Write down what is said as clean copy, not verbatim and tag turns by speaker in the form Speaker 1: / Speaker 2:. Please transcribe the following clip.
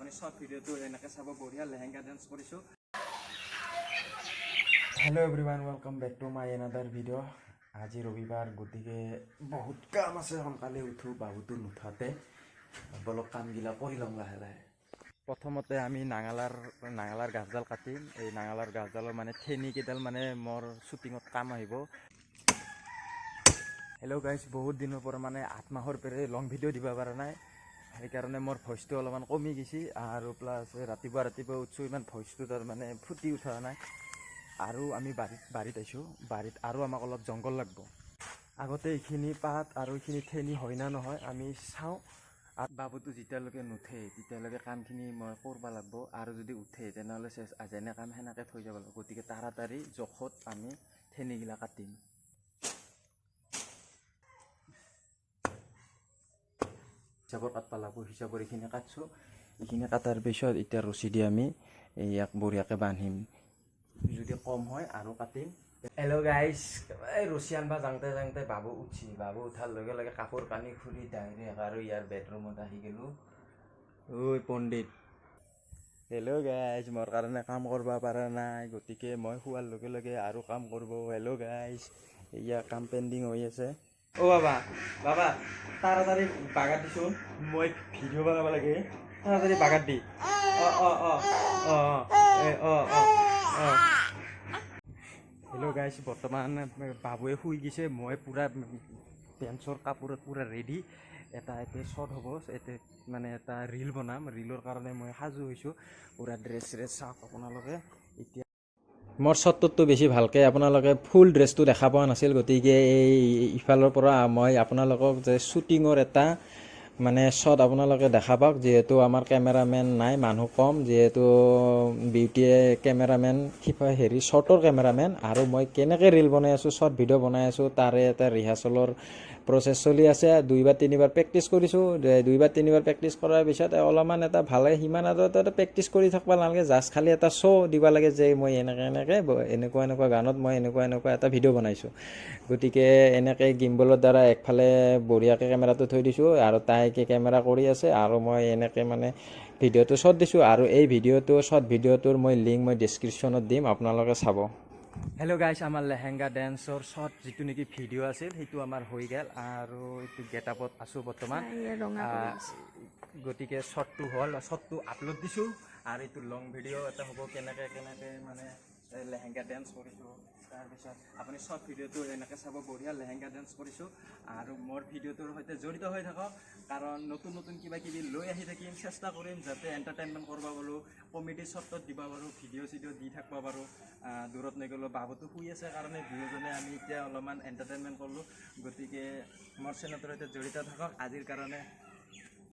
Speaker 1: আপুনি সব ভিডিওটো এনেকৈ চাব বঢ়িয়া লেহেঙ্গা ডান্স কৰিছোঁ। Hello' everyone, welcome back to my another video'. আজি ৰবিবাৰ, গতিকে বহুত কাম আছে। সোনকালে উঠোঁ, বাবুটো নুঠাতে বলক কামগিলা কৰি ল'ম লাহে লাহে। প্ৰথমতে আমি নাঙলাৰ গাছডাল কাটিম। এই নাঙলাৰ গাছডালৰ মানে ঠেনিকেইডাল মানে মোৰ শ্বুটিঙত কাম আহিব। হেল্ল' গাইজ, বহুত দিনৰ পৰা মানে 8 মাহৰ পৰা লং ভিডিঅ' দিব পৰা নাই, সেইকাৰণে মোৰ ভইচটো অলপমান কমি গৈছে। আৰু প্লাছ ৰাতিপুৱা উঠছোঁ, ইমান ভইচটো তাৰ মানে ফুটি উঠা নাই। আৰু আমি বাৰীত আইছোঁ। বাৰীত আৰু আমাক অলপ জংঘল লাগব। আগতে এইখিনি পাত আৰু এইখিনি ঠেনি হয় না নহয় আমি চাওঁ। আৰু বাবুটো যেতিয়ালৈকে নুঠে তেতিয়ালৈকে কামখিনি মই কৰিব লাগিব। আৰু যদি উঠে তেনেহ'লে যেনে কাম সেনেকৈ থৈ যাব লাগিব। গতিকে তাড়াতাড়ি জোখত আমি ঠেনিগিলা কাটিম। হিচাপত কাটব লাগিব। হিচাপত এইখিনি কাটছোঁ। এইখিনি কাটাৰ পিছত এতিয়া ৰছী দি আমি ইয়াক বঢ়িয়াকৈ বান্ধিম। যদি কম হয় আৰু কাটিম। হেল্ল' গাইজ, এই ৰছী আনবা যাওঁতে বাবু উঠছি। বাবু উঠাৰ লগে লগে কাপোৰ কানি খুলি ডাইৰেক্ট আৰু ইয়াৰ বেডৰুমত আহি গ'লোঁ। ঐ পণ্ডিত। হেল্ল' গাইজ, মোৰ কাৰণে কাম কৰিব পৰা নাই, গতিকে মই শোৱাৰ লগে লগে আৰু কাম কৰিব। হেল্ল' গাইজ, এয়া কাম পেণ্ডিং হৈ আছে। অ' বাবা তাড়াতাড়ি বাগাৰ দিছোঁ, মই ভিডিঅ' বনাব লাগে। তাড়াতাড়ি বাগাৰ দি। হেল্ল' গাইজ, বৰ্তমান বাবুৱে শুই গৈছে। মই পূৰা পেণ্টছৰ কাপোৰত পূৰা ৰেডি। এটা শ্বৰ্ট হ'ব, মানে এটা ৰীল বনাম। ৰীলৰ কাৰণে মই সাজু হৈছোঁ পূৰা। ড্ৰেছ চাওক আপোনালোকে। এতিয়া মোৰ শ্বৰ্টটোততো বেছি ভালকৈ আপোনালোকে ফুল ড্ৰেছটো দেখা পোৱা নাছিল, গতিকে এই ইফালৰ পৰা মই আপোনালোকক যে শ্বুটিঙৰ এটা মানে শ্বট আপোনালোকে দেখা পাওক। যিহেতু আমাৰ কেমেৰামেন নাই, মানুহ কম, যিহেতু বিউটিয়ে কেমেৰামেন শ্বৰ্টৰ কেমেৰামেন। আৰু মই কেনেকৈ ৰীল বনাই আছোঁ, শ্বৰ্ট ভিডিঅ' বনাই আছোঁ, তাৰে এটা ৰিহাৰ্চেলৰ প্ৰচেছ চলি আছে। 2 বা 3 বাৰ প্ৰেক্টিছ কৰিছোঁ। 2 বা 3 বাৰ প্ৰেক্টিছ কৰাৰ পিছত অলপমান এটা ভালে সিমান আৰু এটা প্ৰেক্টিছ কৰি থাকিব নালাগে। জাষ্ট খালি এটা শ্ব' দিব লাগে যে মই এনেকুৱা গানত মই এনেকুৱা এটা ভিডিঅ' বনাইছোঁ। গতিকে এনেকৈ গিম্বলৰ দ্বাৰা একফালে বঢ়িয়াকৈ কেমেৰাটো থৈ দিছোঁ আৰু তাইকে কেমেৰা কৰি আছে আৰু মই এনেকৈ মানে ভিডিঅ'টো শ্বট দিছোঁ। আৰু এই শ্বৰ্ট ভিডিঅ'টোৰ মই লিংক মই ডেছক্ৰিপশ্যনত দিম, আপোনালোকে চাব। হেল্ল' গাইজ, আমাৰ লেহেংগা ডেন্সৰ শ্বৰ্ট যিটো নেকি ভিডিঅ' আছিল, সেইটো আমাৰ হৈ গ'ল। আৰু এইটো গেটআপত আছোঁ বৰ্তমান। গতিকে শ্বৰ্টটো হ'ল, শ্বৰ্টটো আপলোড দিছোঁ। আৰু এইটো লং ভিডিঅ' এটা হ'ব, কেনেকৈ মানে লেহেংগা ডেন্স কৰিছোঁ। তাৰপিছত আপুনি শ্বৰ্ট ভিডিঅ'টো এনেকৈ চাব, বঢ়িয়া লেহেংগা ডেন্স কৰিছোঁ। আৰু মোৰ ভিডিঅ'টোৰ সৈতে জড়িত হৈ থাকক, কাৰণ নতুন কিবা কিবি লৈ আহি থাকিম। চেষ্টা কৰিম যাতে এণ্টাৰটেইনমেণ্ট কৰিব পাৰোঁ, কমেডি শ্বৰ্টত দিব পাৰোঁ, ভিডিঅ' দি থাকিব পাৰোঁ। দূৰত নগ'লেও বাবুটো শুই আছে কাৰণে দুয়োজনে আমি এতিয়া অলপমান এণ্টাৰটেইনমেণ্ট কৰিলোঁ। গতিকে মোৰ চেনেলটোৰ সৈতে জড়িত থাকক। আজিৰ কাৰণে